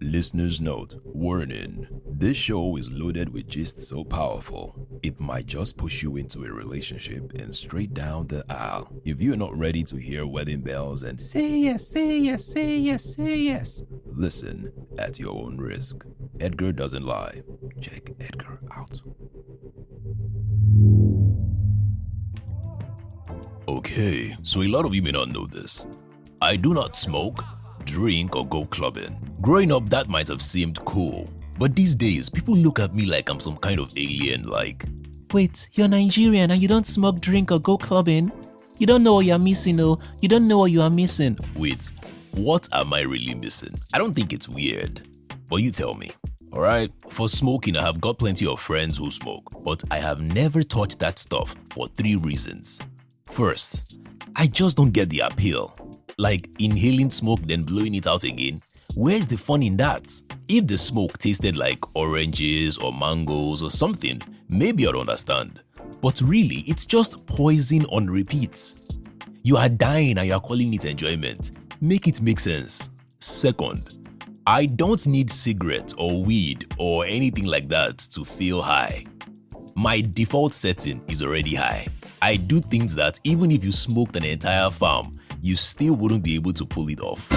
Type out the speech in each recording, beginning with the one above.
Listener's note, warning. This show is loaded with gist so powerful, it might just push you into a relationship and straight down the aisle. If you're not ready to hear wedding bells and say yes, say yes, say yes, say yes, listen at your own risk. Edgar doesn't lie. Check Edgar out. Okay, so a lot of you may not know this. I do not smoke, drink, or go clubbing. Growing up, that might have seemed cool. But these days, people look at me like I'm some kind of alien, like, wait, you're Nigerian and you don't smoke, drink, or go clubbing? You don't know what you're missing, oh. You don't know what you are missing. wait, what am I really missing? I don't think it's weird. But you tell me. Alright, for smoking, I have got plenty of friends who smoke, but I have never touched that stuff for 3 reasons. First, I just don't get the appeal. Like inhaling smoke then blowing it out again. Where's the fun in that? If the smoke tasted like oranges or mangoes or something, maybe I'd understand. But really, it's just poison on repeat. You are dying and you are calling it enjoyment. Make it make sense. Second, I don't need cigarettes or weed or anything like that to feel high. My default setting is already high. I do things that even if you smoked an entire farm, you still wouldn't be able to pull it off.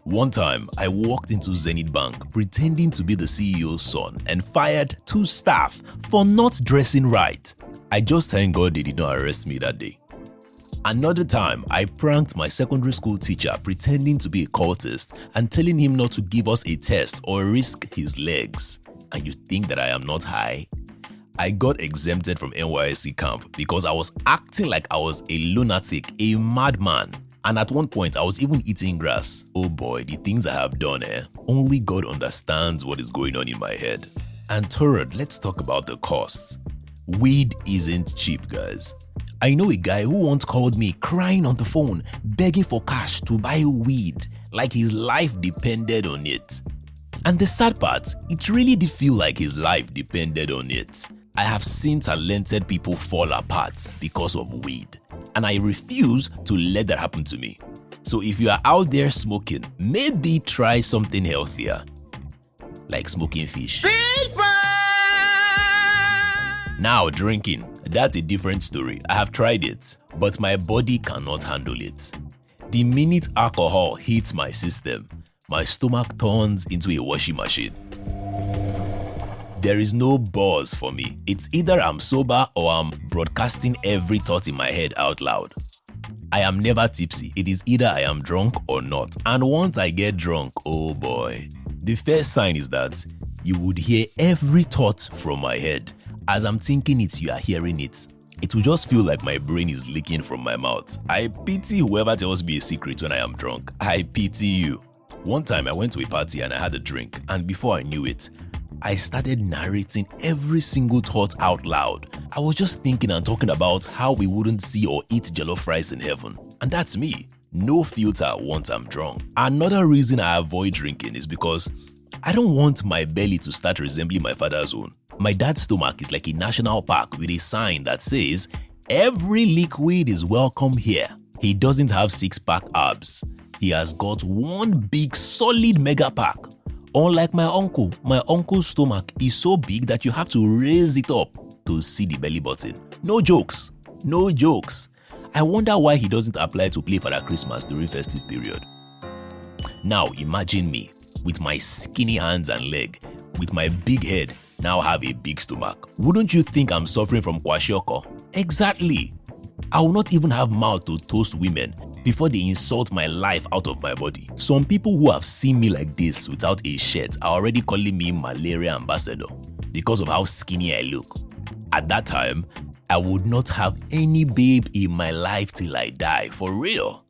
One time, I walked into Zenith Bank pretending to be the CEO's son and fired 2 staff for not dressing right. I just thank God they did not arrest me that day. Another time, I pranked my secondary school teacher pretending to be a cultist and telling him not to give us a test or risk his legs. And you think that I am not high? I got exempted from NYSC camp because I was acting like I was a lunatic, a madman. And at one point, I was even eating grass. Oh boy, the things I have done, only God understands what is going on in my head. And third, let's talk about the costs. Weed isn't cheap, guys. I know a guy who once called me crying on the phone, begging for cash to buy weed, like his life depended on it. And the sad part, it really did feel like his life depended on it. I have seen talented people fall apart because of weed, and I refuse to let that happen to me. So if you are out there smoking, maybe try something healthier, like smoking fish. Now drinking, that's a different story. I have tried it, but my body cannot handle it. The minute alcohol hits my system, my stomach turns into a washing machine. There is no buzz for me. It's either I'm sober or I'm broadcasting every thought in my head out loud. I am never tipsy. It is either I am drunk or not. And once I get drunk, oh boy. The first sign is that you would hear every thought from my head. As I'm thinking it, you are hearing it. It will just feel like my brain is leaking from my mouth. I pity whoever tells me a secret when I am drunk. I pity you. One time I went to a party and I had a drink, and before I knew it, I started narrating every single thought out loud. I was just thinking and talking about how we wouldn't see or eat jollof rice in heaven. And that's me. No filter once I'm drunk. Another reason I avoid drinking is because I don't want my belly to start resembling my father's own. My dad's stomach is like a national park with a sign that says, every liquid is welcome here. He doesn't have 6-pack abs. He has got one big solid mega pack. Unlike my uncle's stomach is so big that you have to raise it up to see the belly button. No jokes. No jokes. I wonder why he doesn't apply to play Father Christmas during festive period. Now imagine me with my skinny hands and leg, with my big head, now have a big stomach. Wouldn't you think I'm suffering from kwashiorkor? Exactly. I will not even have mouth to toast women before they insult my life out of my body. Some people who have seen me like this without a shirt are already calling me malaria ambassador because of how skinny I look. At that time, I would not have any babe in my life till I die, for real.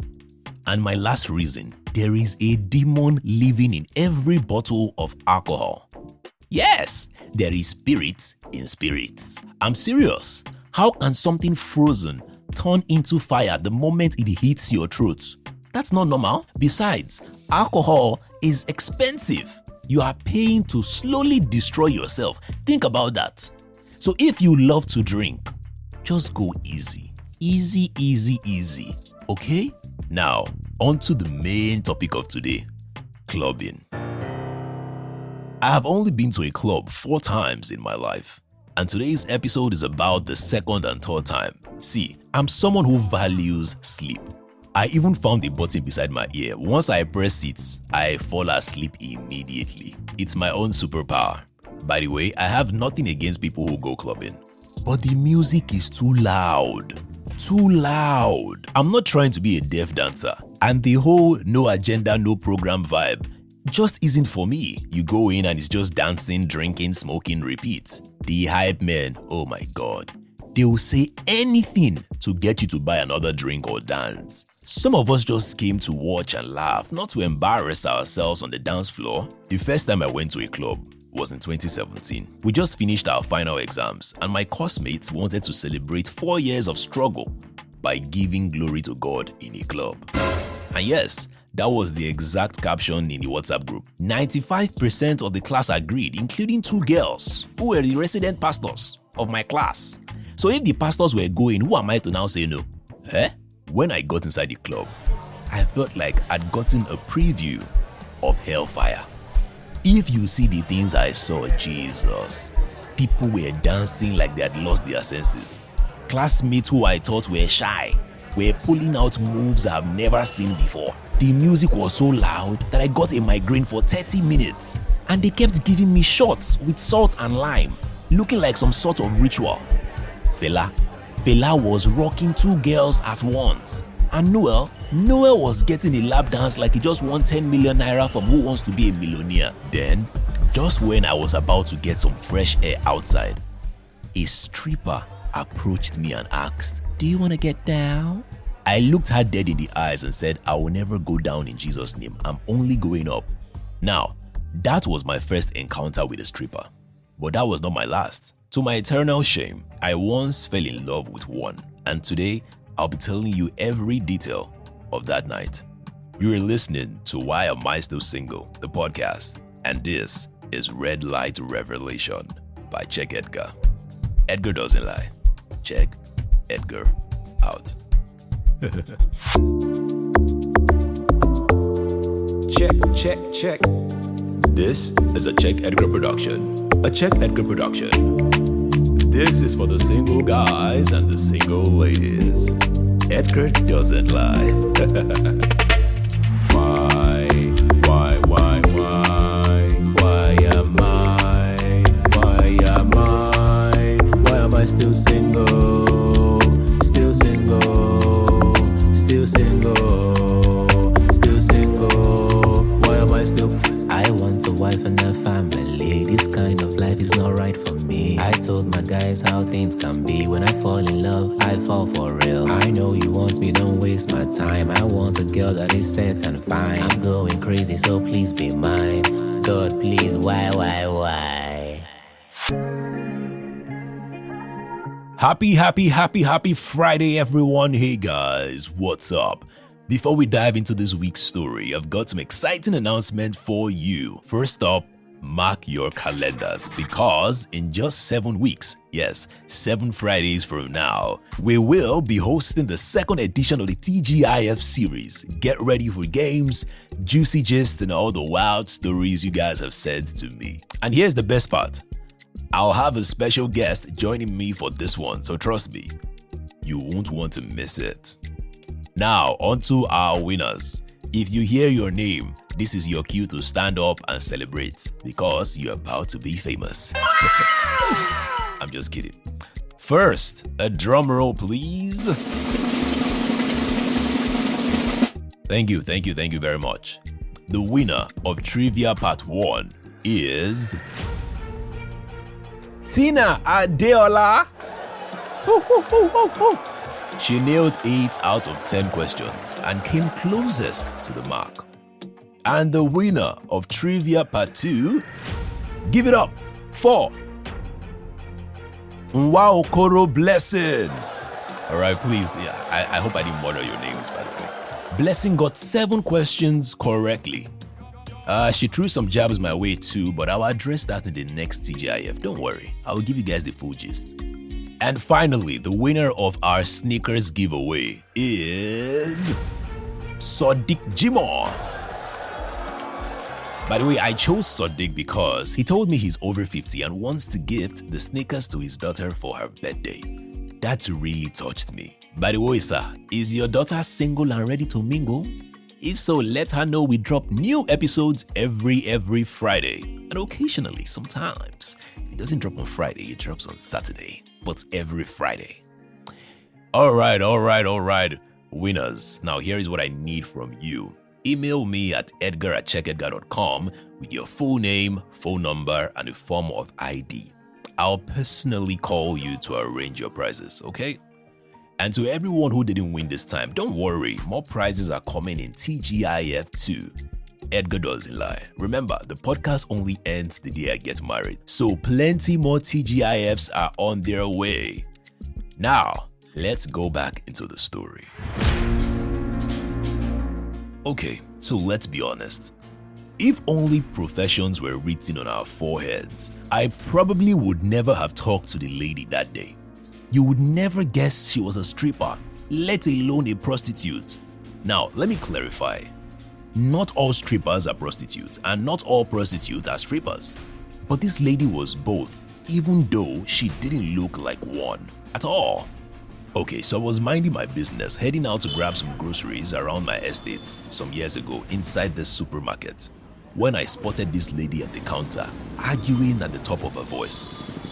And my last reason, there is a demon living in every bottle of alcohol. Yes, there is spirit in spirits. I'm serious. How can something frozen turn into fire the moment it hits your throat? That's not normal. Besides, alcohol is expensive. You are paying to slowly destroy yourself. Think about that. So if you love to drink, just go easy. Easy, easy, easy. Okay? Now, on to the main topic of today. Clubbing. I have only been to a club 4 times in my life, and today's episode is about the second and third time. See, I'm someone who values sleep. I even found a button beside my ear. Once I press it, I fall asleep immediately. It's my own superpower. By the way, I have nothing against people who go clubbing, but the music is too loud. Too loud. I'm not trying to be a deaf dancer, and the whole no agenda, no program vibe just isn't for me. You go in and it's just dancing, drinking, smoking, repeat. The hype men, oh my god. They will say anything to get you to buy another drink or dance. Some of us just came to watch and laugh, not to embarrass ourselves on the dance floor. The first time I went to a club was in 2017. We just finished our final exams and my classmates wanted to celebrate 4 years of struggle by giving glory to God in a club. And yes, that was the exact caption in the WhatsApp group. 95% of the class agreed, including 2 girls who were the resident pastors of my class. So if the pastors were going, who am I to now say no? When I got inside the club, I felt like I'd gotten a preview of hellfire. If you see the things I saw, Jesus, people were dancing like they had lost their senses. Classmates who I thought were shy were pulling out moves I've never seen before. The music was so loud that I got a migraine for 30 minutes, and they kept giving me shots with salt and lime, looking like some sort of ritual. Fela was rocking 2 girls at once, and Noel was getting a lap dance like he just won 10 million naira from Who Wants to Be a Millionaire. Then, just when I was about to get some fresh air outside, a stripper approached me and asked, Do you want to get down? I looked her dead in the eyes and said, I will never go down in Jesus' name. I'm only going up. Now, that was my first encounter with a stripper, but that was not my last. To my eternal shame, I once fell in love with one, and today I'll be telling you every detail of that night. You're listening to Why Am I Still Single, the podcast, and this is Red Light Revelation by Check Edgar. Edgar doesn't lie. Check Edgar out. Check. This is a Check Edgar production. A Check Edgar production. This is for the single guys and the single ladies. Edgar doesn't lie. Why am I still single? Still single. Why am I still? I want a wife and a family. This kind of life is not right for me. I told my guys how things can be. When I fall in love, I fall for real. I know you want me, don't waste my time. I want a girl that is set and fine. I'm going crazy, so please be mine. God, please, why? Happy Friday, everyone. Hey guys, what's up? Before we dive into this week's story, I've got some exciting announcement for you. First up, mark your calendars because in just 7 weeks, yes, 7 Fridays from now, we will be hosting the second edition of the TGIF series. Get ready for games, juicy gists, and all the wild stories you guys have sent to me. And here's the best part. I'll have a special guest joining me for this one, so trust me, you won't want to miss it. Now, on to our winners. If you hear your name, this is your cue to stand up and celebrate because you're about to be famous. I'm just kidding. First, a drum roll, please. Thank you very much. The winner of Trivia Part 1 is Tina Adeola. She nailed 8 out of 10 questions and came closest to the mark. And the winner of Trivia Part 2, give it up for Nwaokoro Blessing. Alright, please, I hope I didn't murder your names, by the way. Blessing got 7 questions correctly. She threw some jabs my way too, but I'll address that in the next TGIF. Don't worry, I'll give you guys the full gist. And finally, the winner of our sneakers giveaway is Sodiq Jimoh. By the way, I chose Sodiq because he told me he's over 50 and wants to gift the sneakers to his daughter for her birthday. That really touched me. By the way, sir, is your daughter single and ready to mingle? If so, let her know we drop new episodes every Friday. And occasionally, sometimes, it doesn't drop on Friday, it drops on Saturday. But every Friday. Alright, winners. Now here is what I need from you. Email me at edgar@checkedgar.com with your full name, phone number, and a form of ID. I'll personally call you to arrange your prizes, okay? And to everyone who didn't win this time, don't worry, more prizes are coming in TGIF too. Edgar doesn't lie. Remember, the podcast only ends the day I get married, so plenty more TGIFs are on their way. Now, let's go back into the story. Okay, so let's be honest. If only professions were written on our foreheads, I probably would never have talked to the lady that day. You would never guess she was a stripper, let alone a prostitute. Now, let me clarify. Not all strippers are prostitutes, and not all prostitutes are strippers. But this lady was both, even though she didn't look like one at all. Okay, so I was minding my business, heading out to grab some groceries around my estate some years ago inside the supermarket, when I spotted this lady at the counter, arguing at the top of her voice.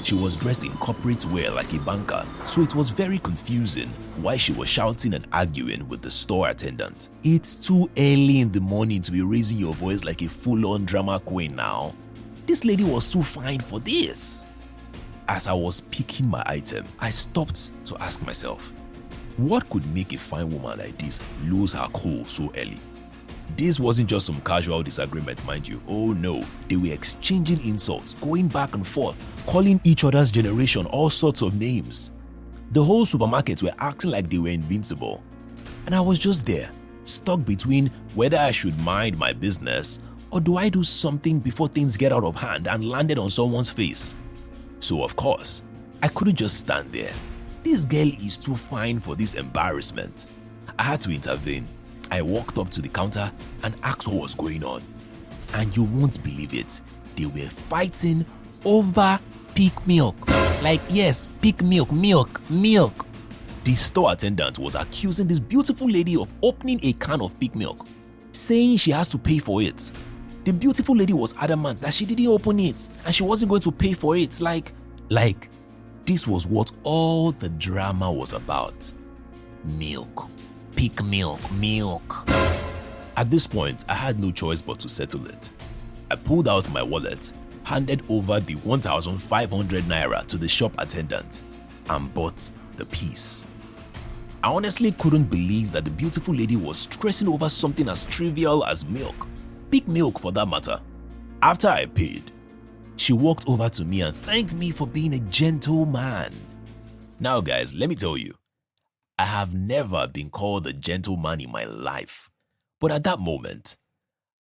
She was dressed in corporate wear like a banker, so it was very confusing why she was shouting and arguing with the store attendant. It's too early in the morning to be raising your voice like a full-on drama queen now. This lady was too fine for this. As I was picking my item, I stopped to ask myself, what could make a fine woman like this lose her cool so early? This wasn't just some casual disagreement, mind you. Oh no, they were exchanging insults, going back and forth, calling each other's generation all sorts of names. The whole supermarket were acting like they were invincible. And I was just there, stuck between whether I should mind my business or do I do something before things get out of hand, and landed on someone's face. So of course, I couldn't just stand there. This girl is too fine for this embarrassment. I had to intervene. I walked up to the counter and asked what was going on. And you won't believe it, they were fighting over peak milk. Like, yes, peak milk. The store attendant was accusing this beautiful lady of opening a can of peak milk, saying she has to pay for it. The beautiful lady was adamant that she didn't open it and she wasn't going to pay for it. Like, this was what all the drama was about. Milk. Peak milk. At this point, I had no choice but to settle it. I pulled out my wallet, handed over the 1,500 naira to the shop attendant, and bought the piece. I honestly couldn't believe that the beautiful lady was stressing over something as trivial as milk. Peak milk for that matter. After I paid, she walked over to me and thanked me for being a gentleman. Now guys, let me tell you, I have never been called a gentleman in my life. But at that moment,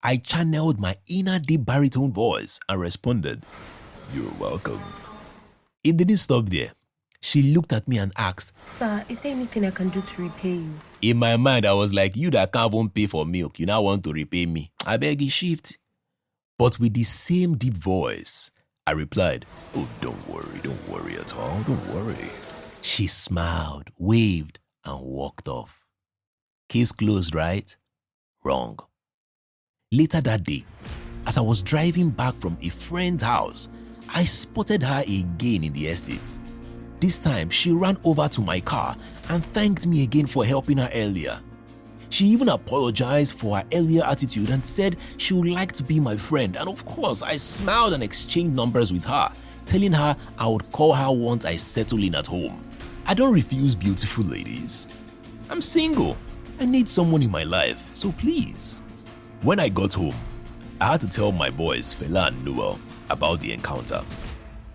I channeled my inner deep baritone voice and responded, "You're welcome." It didn't stop there. She looked at me and asked, "Sir, is there anything I can do to repay you?" In my mind, I was like, you that can't even pay for milk, you now want to repay me. I beg you, shift. But with the same deep voice, I replied, "Oh, don't worry at all, don't worry." She smiled, waved, and walked off. Case closed, right? Wrong. Later that day, as I was driving back from a friend's house, I spotted her again in the estate. This time, she ran over to my car and thanked me again for helping her earlier. She even apologized for her earlier attitude and said she would like to be my friend, and of course, I smiled and exchanged numbers with her, telling her I would call her once I settle in at home. I don't refuse beautiful ladies. I'm single. I need someone in my life, so please. When I got home, I had to tell my boys Fela and Noel about the encounter.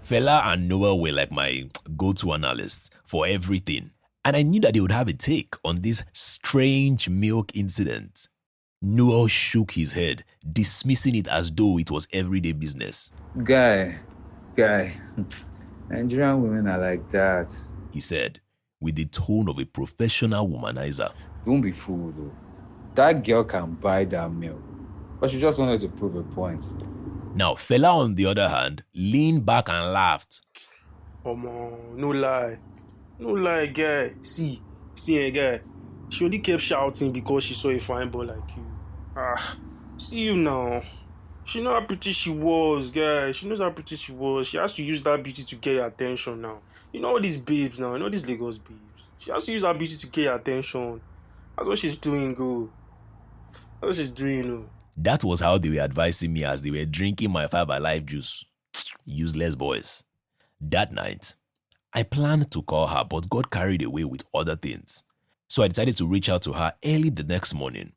Fela and Noel were like my go-to analysts for everything, and I knew that they would have a take on this strange milk incident. Noel shook his head, dismissing it as though it was everyday business. Guy, Nigerian women are like that, he said, with the tone of a professional womanizer. Don't be fooled though. That girl can buy that milk. But she just wanted to prove a point. Now, Fela, on the other hand, leaned back and laughed. Omo, no lie. No lie, guy. See, guy. She only kept shouting because she saw a fine boy like you. See you now. She know how pretty she was, guy. She knows how pretty she was. She has to use that beauty to get your attention now. You know all these babes now. You know these Lagos babes. She has to use her beauty to get your attention. That's what she's doing, go. That's what she's doing, oh. That was how they were advising me as they were drinking my 5 Alive juice. Useless boys. That night, I planned to call her but got carried away with other things. So I decided to reach out to her early the next morning.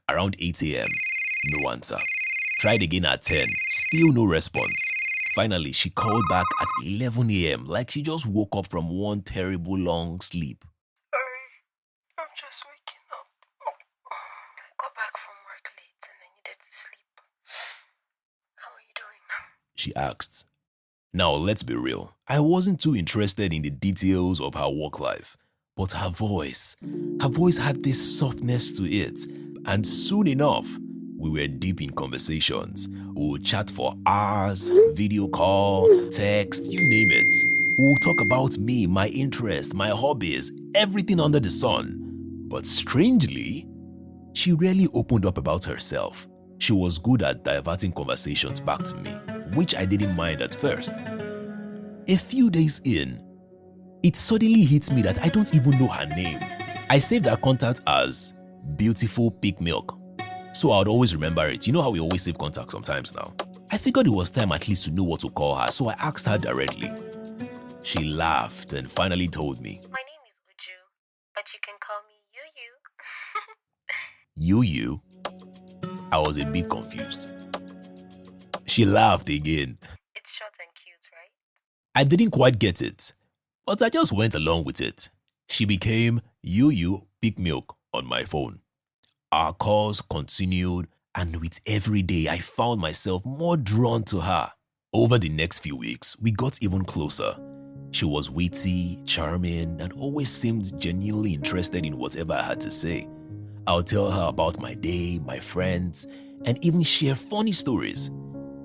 Around 8 a.m., no answer. Tried again at 10, still no response. Finally, she called back at 11 a.m. like she just woke up from one terrible long sleep. Sorry, I'm just waking up. I got back from work late and I needed to sleep. How are you doing? She asked. Now, let's be real. I wasn't too interested in the details of her work life, but her voice had this softness to it, and soon enough, we were deep in conversations. We would chat for hours, video call, text, you name it. We would talk about me, my interests, my hobbies, everything under the sun. But strangely, she rarely opened up about herself. She was good at diverting conversations back to me, which I didn't mind at first. A few days in, it suddenly hit me that I don't even know her name. I saved her contact as Beautiful Pig Milk, so I would always remember it. You know how we always save contact sometimes now. I figured it was time at least to know what to call her, so I asked her directly. She laughed and finally told me. My name is Uju, but you can call me You? I was a bit confused. She laughed again. It's short and cute, right? I didn't quite get it, but I just went along with it. She became Pick Milk on my phone. Our calls continued, and with every day I found myself more drawn to her. Over the next few weeks, we got even closer. She was witty, charming, and always seemed genuinely interested in whatever I had to say. I'll tell her about my day, my friends, and even share funny stories.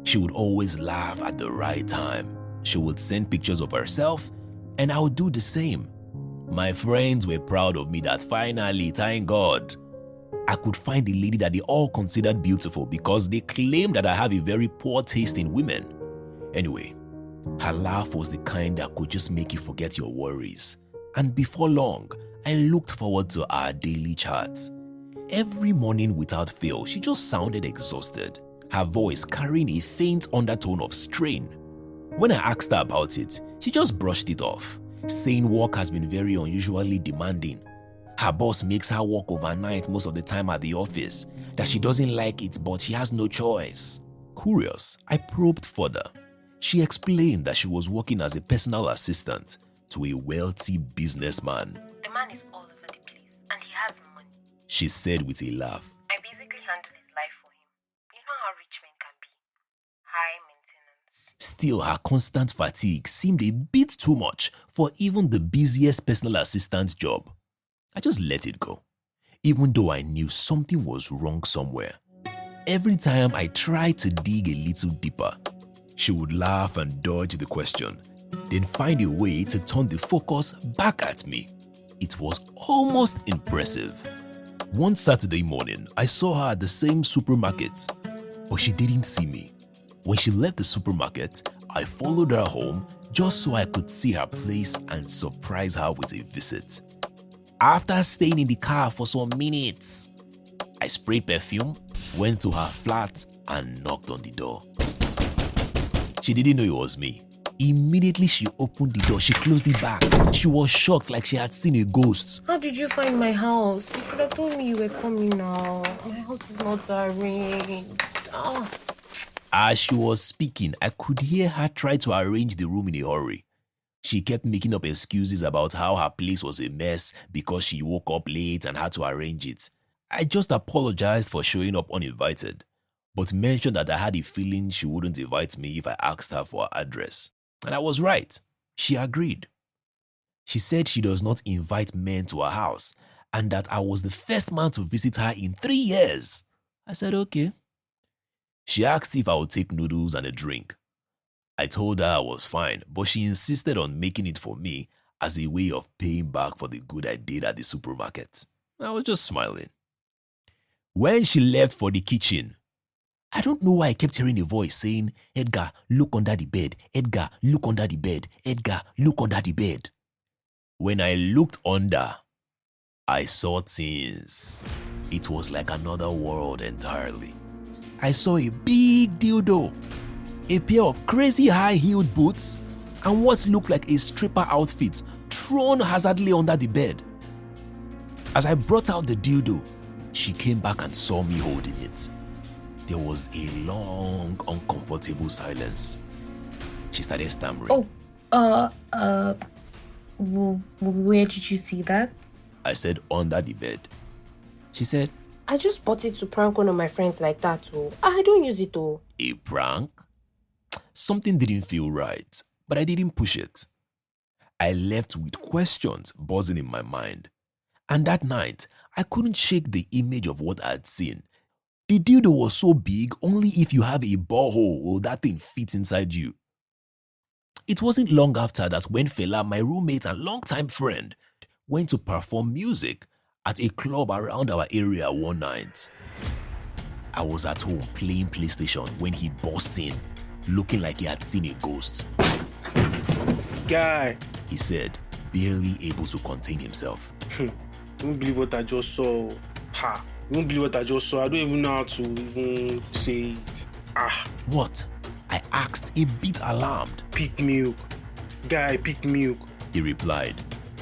She would always laugh at the right time. She would send pictures of herself, and I would do the same. My friends were proud of me that finally, thank God, I could find a lady that they all considered beautiful because they claimed that I have a very poor taste in women. Anyway, her laugh was the kind that could just make you forget your worries. And before long, I looked forward to our daily chats. Every morning without fail, she just sounded exhausted, her voice carrying a faint undertone of strain. When I asked her about it, she just brushed it off, saying work has been very unusually demanding. Her boss makes her work overnight most of the time at the office, that she doesn't like it but she has no choice. Curious, I probed further. She explained that she was working as a personal assistant to a wealthy businessman. The man is all over the place and he has money. She said with a laugh. I basically handle his life for him. You know how rich men can be. High maintenance. Still, her constant fatigue seemed a bit too much for even the busiest personal assistant's job. I just let it go, even though I knew something was wrong somewhere. Every time I tried to dig a little deeper, she would laugh and dodge the question, then find a way to turn the focus back at me. It was almost impressive. One Saturday morning, I saw her at the same supermarket, but she didn't see me. When she left the supermarket, I followed her home just so I could see her place and surprise her with a visit. After staying in the car for some minutes, I sprayed perfume, went to her flat, and knocked on the door. She didn't know it was me. Immediately she opened the door, she closed it back. She was shocked like she had seen a ghost. How did you find my house? You should have told me you were coming now. My house is not arranged. As she was speaking, I could hear her try to arrange the room in a hurry. She kept making up excuses about how her place was a mess because she woke up late and had to arrange it. I just apologized for showing up uninvited, but mentioned that I had a feeling she wouldn't invite me if I asked her for her address. And I was right. She agreed. She said she does not invite men to her house and that I was the first man to visit her in 3 years. I said, okay. She asked if I would take noodles and a drink. I told her I was fine, but she insisted on making it for me as a way of paying back for the good I did at the supermarket. I was just smiling. When she left for the kitchen, I don't know why I kept hearing a voice saying, "Edgar, look under the bed. Edgar, look under the bed. Edgar, look under the bed." When I looked under, I saw things. It was like another world entirely. I saw a big dildo, a pair of crazy high-heeled boots, and what looked like a stripper outfit thrown hazardly under the bed. As I brought out the dildo, she came back and saw me holding it. There was a long, uncomfortable silence. She started stammering. Where did you see that? I said, under the bed. She said, I just bought it to prank one of my friends like that, oh. I don't use it, oh. a prank? Something didn't feel right, but I didn't push it. I left with questions buzzing in my mind. And that night, I couldn't shake the image of what I had seen. The dildo was so big, only if you have a borehole will that thing fit inside you. It wasn't long after that when Fela, my roommate and longtime friend, went to perform music at a club around our area one night. I was at home playing PlayStation when he burst in, looking like he had seen a ghost. Guy, he said, barely able to contain himself. you won't believe what I just saw. Ha! You won't believe what I just saw. I don't even know how to even say it. What? I asked, a bit alarmed. Pick milk. Guy, pick milk. He replied,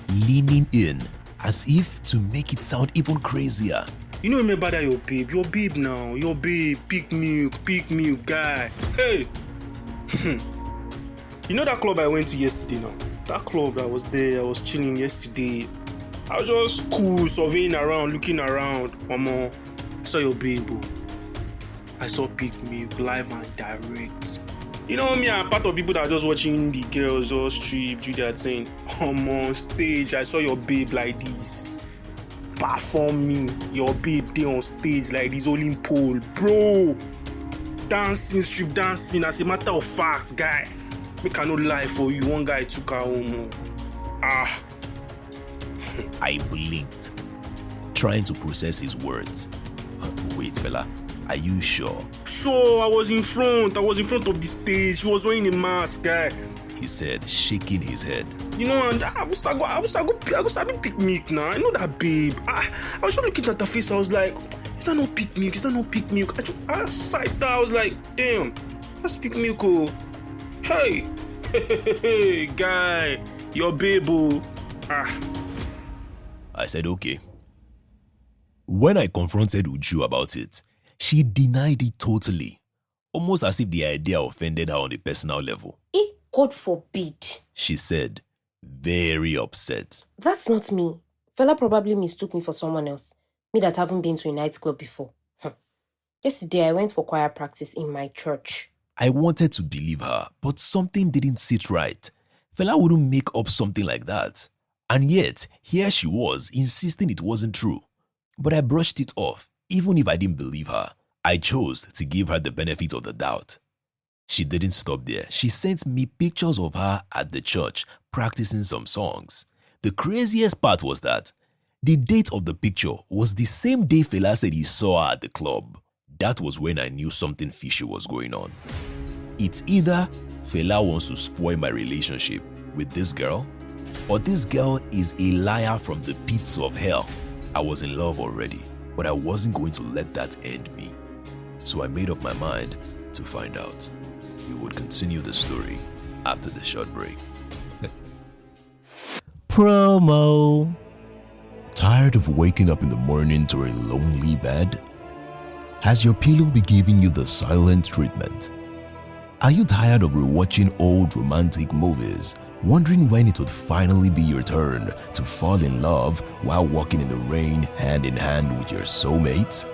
leaning in as if to make it sound even crazier. You know, remember that your babe now. Your babe, pick milk, guy. Hey! You know that club I went to yesterday now? That club that was there, I was chilling yesterday. I was just cool, surveying around, looking around. Mama, I saw your babe, bro. I saw pick milk live and direct. You know me, I'm part of people that are just watching the girls all strip, do that thing. On stage, I saw your babe like this. Performing, your babe there on stage like this, holding pole. Bro, dancing, strip dancing, as a matter of fact, guy. Make I no lie for you, one guy took her home. I blinked, trying to process his words. Wait, Fela, are you sure? Sure, I was in front of the stage. She was wearing a mask, guy. He said, shaking his head. You know, and I was pick milk now. I know that babe. I was just looking at her face. I was like, is that not pick milk? I sighed that. I was like, damn, that's pick milk. Oh. Hey, guy, your babe. Oh. I said, okay. When I confronted Uju about it, she denied it totally, almost as if the idea offended her on a personal level. God forbid. She said, very upset. That's not me. Fela probably mistook me for someone else. Me that haven't been to a nightclub before. Yesterday I went for choir practice in my church. I wanted to believe her, but something didn't sit right. Fela wouldn't make up something like that. And yet, here she was, insisting it wasn't true. But I brushed it off, even if I didn't believe her. I chose to give her the benefit of the doubt. She didn't stop there. She sent me pictures of her at the church, practicing some songs. The craziest part was that the date of the picture was the same day Fela said he saw her at the club. That was when I knew something fishy was going on. It's either Fela wants to spoil my relationship with this girl, or this girl is a liar from the pits of hell. I was in love already, but I wasn't going to let that end me. So I made up my mind to find out. We would continue the story after the short break. Promo. Tired of waking up in the morning to a lonely bed? Has your pillow been giving you the silent treatment? Are you tired of rewatching old romantic movies, wondering when it would finally be your turn to fall in love while walking in the rain hand in hand with your soulmate?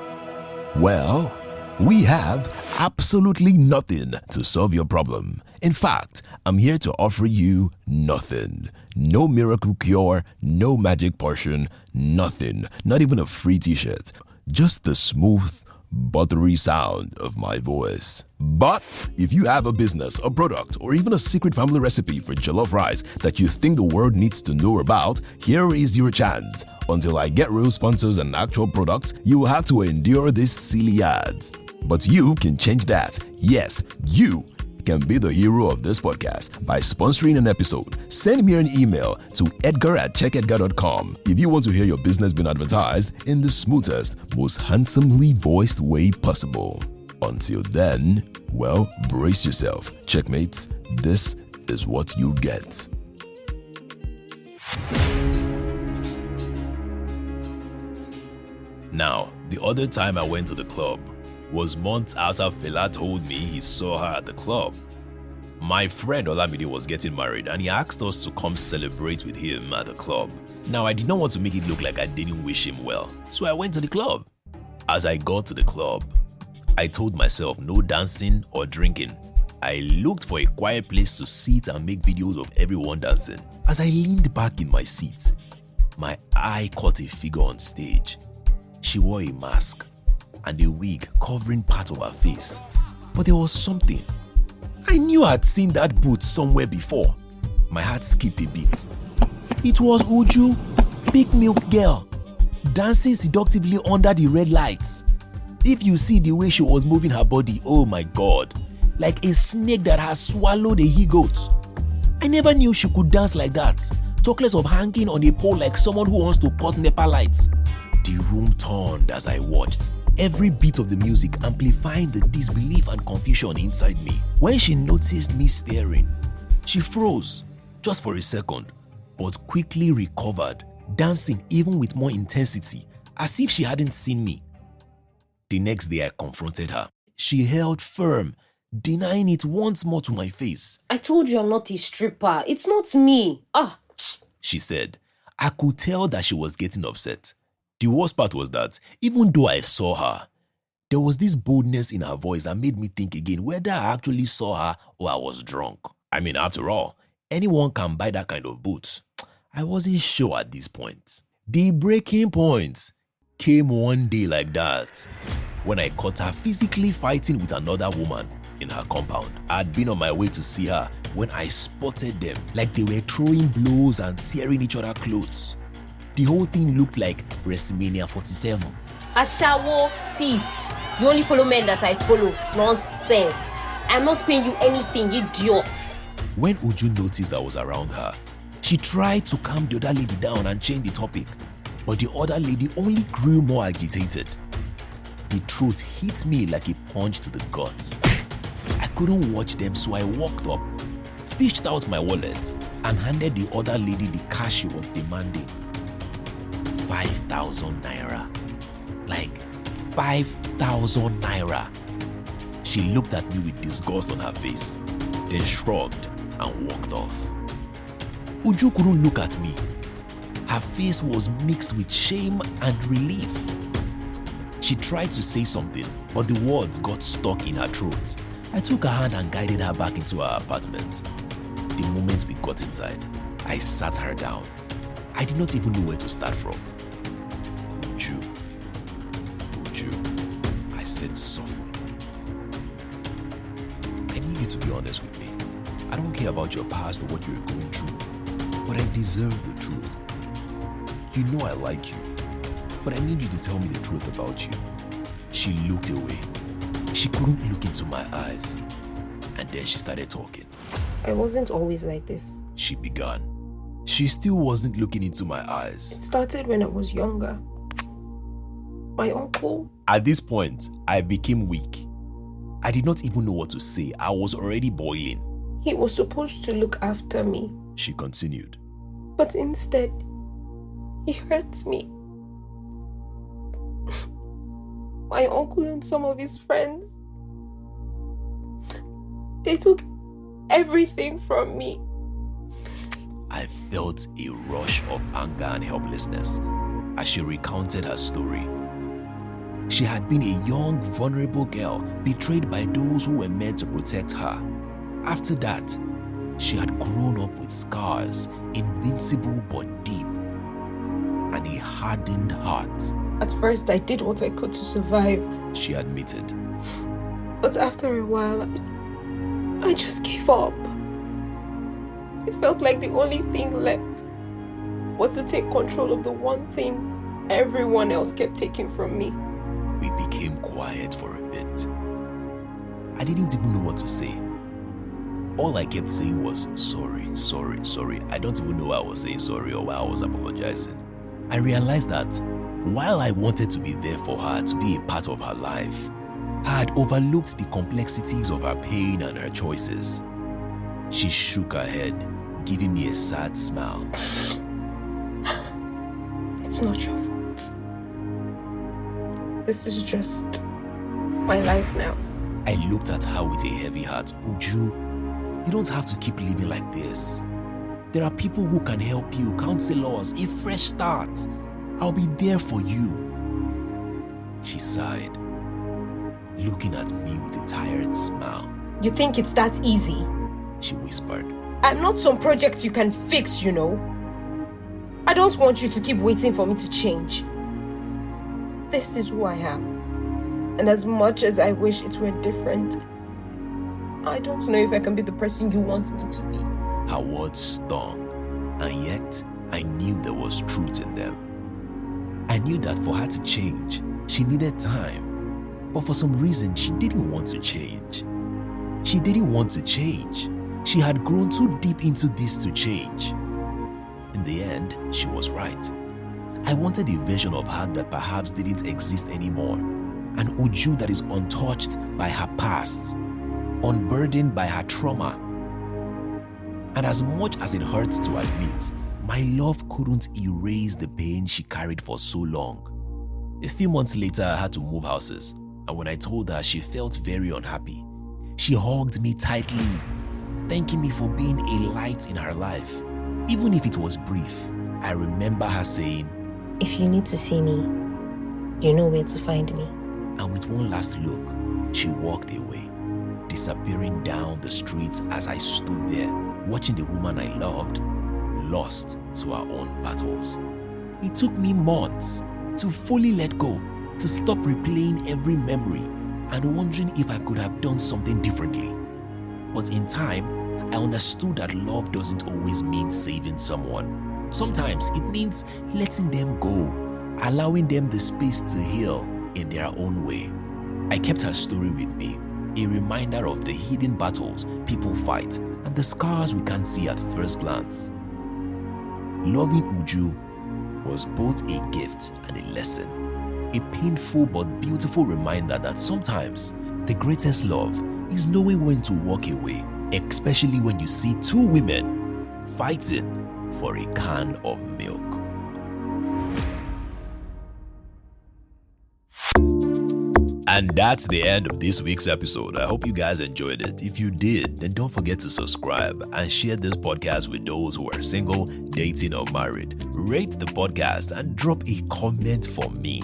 Well, we have absolutely nothing to solve your problem. In fact, I'm here to offer you nothing. No miracle cure, no magic potion, nothing. Not even a free t-shirt. Just the smooth, buttery sound of my voice. But if you have a business, a product, or even a secret family recipe for jollof rice that you think the world needs to know about, here is your chance. Until I get real sponsors and actual products, you will have to endure these silly ads. But you can change that. Yes, you can be the hero of this podcast by sponsoring an episode. Send me an email to edgar@checkedgar.com if you want to hear your business being advertised in the smoothest, most handsomely voiced way possible. Until then, well, brace yourself. Checkmates, this is what you get. Now, the other time I went to the club was months after Fela told me he saw her at the club. My friend Olamide was getting married and he asked us to come celebrate with him at the club. Now, I did not want to make it look like I didn't wish him well, so I went to the club. As I got to the club, I told myself no dancing or drinking. I looked for a quiet place to sit and make videos of everyone dancing. As I leaned back in my seat, my eye caught a figure on stage. She wore a mask and a wig covering part of her face. But there was something. I knew I'd seen that boot somewhere before. My heart skipped a beat. It was Uju, big milk girl, dancing seductively under the red lights. If you see the way she was moving her body, oh my god, like a snake that has swallowed a he-goat. I never knew she could dance like that, talk less of hanging on a pole like someone who wants to cut NEPA lights. The room turned as I watched, every beat of the music amplifying the disbelief and confusion inside me. When she noticed me staring, she froze just for a second, but quickly recovered, dancing even with more intensity, as if she hadn't seen me. The next day I confronted her. She held firm, denying it once more to my face. I told you I'm not a stripper. It's not me. She said. I could tell that she was getting upset. The worst part was that even though I saw her, there was this boldness in her voice that made me think again whether I actually saw her or I was drunk. I mean, after all, anyone can buy that kind of boot. I wasn't sure at this point. The breaking point came one day like that, when I caught her physically fighting with another woman in her compound. I'd been on my way to see her when I spotted them, like they were throwing blows and tearing each other clothes. The whole thing looked like WrestleMania 47. Ashawo thief. You only follow men that I follow. Nonsense. I'm not paying you anything, idiot. When Uju noticed I was around her, she tried to calm the other lady down and change the topic, but the other lady only grew more agitated. The truth hit me like a punch to the gut. I couldn't watch them, so I walked up, fished out my wallet, and handed the other lady the cash she was demanding. 5,000 naira. Like 5,000 naira. She looked at me with disgust on her face, then shrugged and walked off. Uju couldn't look at me. Her face was mixed with shame and relief. She tried to say something, but the words got stuck in her throat. I took her hand and guided her back into her apartment. The moment we got inside, I sat her down. I did not even know where to start from. Uju, I said softly. I need you to be honest with me. I don't care about your past or what you're going through, but I deserve the truth. You know I like you, but I need you to tell me the truth about you. She looked away. She couldn't look into my eyes. And then she started talking. I wasn't always like this. She began. She still wasn't looking into my eyes. It started when I was younger. My uncle. At this point, I became weak. I did not even know what to say. I was already boiling. He was supposed to look after me. She continued. But instead, he hurts me. My uncle and some of his friends, they took everything from me. I felt a rush of anger and helplessness as she recounted her story. She had been a young, vulnerable girl betrayed by those who were meant to protect her. After that, she had grown up with scars, invincible but deep, and a hardened heart. At first, I did what I could to survive, she admitted. But after a while, I just gave up. It felt like the only thing left was to take control of the one thing everyone else kept taking from me. We became quiet for a bit. I didn't even know what to say. All I kept saying was, sorry, sorry, sorry. I don't even know why I was saying sorry or why I was apologizing. I realized that while I wanted to be there for her, to be a part of her life, I had overlooked the complexities of her pain and her choices. She shook her head, giving me a sad smile. It's not your fault. This is just my life now. I looked at her with a heavy heart. Uju, you don't have to keep living like this. There are people who can help you, counselors, a fresh start. I'll be there for you. She sighed, looking at me with a tired smile. You think it's that easy? She whispered. I'm not some project you can fix, you know. I don't want you to keep waiting for me to change. This is who I am. And as much as I wish it were different, I don't know if I can be the person you want me to be. Her words stung, and yet I knew there was truth in them. I knew that for her to change, she needed time. But for some reason, she didn't want to change. She didn't want to change. She had grown too deep into this to change. In the end, she was right. I wanted a version of her that perhaps didn't exist anymore. An Uju that is untouched by her past, unburdened by her trauma. And as much as it hurts to admit, my love couldn't erase the pain she carried for so long. A few months later, I had to move houses, and when I told her, she felt very unhappy. She hugged me tightly, thanking me for being a light in her life. Even if it was brief, I remember her saying, If you need to see me, you know where to find me. And with one last look, she walked away, disappearing down the street as I stood there, watching the woman I loved, lost to her own battles. It took me months to fully let go, to stop replaying every memory and wondering if I could have done something differently. But in time, I understood that love doesn't always mean saving someone. Sometimes it means letting them go, allowing them the space to heal in their own way. I kept her story with me, a reminder of the hidden battles people fight and the scars we can't see at first glance. Loving Uju was both a gift and a lesson, a painful but beautiful reminder that sometimes the greatest love is knowing when to walk away, especially when you see two women fighting for a can of milk. And that's the end of this week's episode. I hope you guys enjoyed it. If you did, then don't forget to subscribe and share this podcast with those who are single, dating, or married. Rate the podcast and drop a comment for me.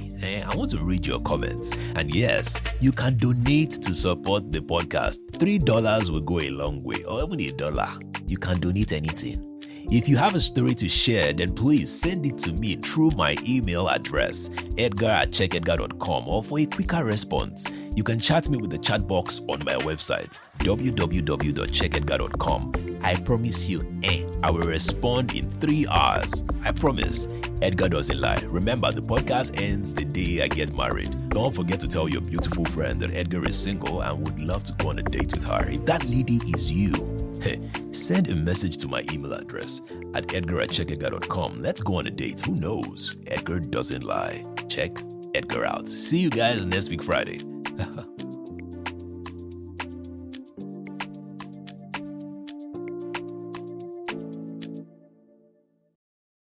I want to read your comments. And yes, you can donate to support the podcast. $3 will go a long way, or even $1. You can donate anything. If you have a story to share, then please send it to me through my email address, edgar@checkedgar.com, or for a quicker response, you can chat me with the chat box on my website, www.checkedgar.com. I promise you, I will respond in 3 hours. I promise. Edgar doesn't lie. Remember, the podcast ends the day I get married. Don't forget to tell your beautiful friend that Edgar is single and would love to go on a date with her. If that lady is you, send a message to my email address at edgar@checkedgar.com. Let's go on a date. Who knows? Edgar doesn't lie. Check Edgar out. See you guys next week Friday.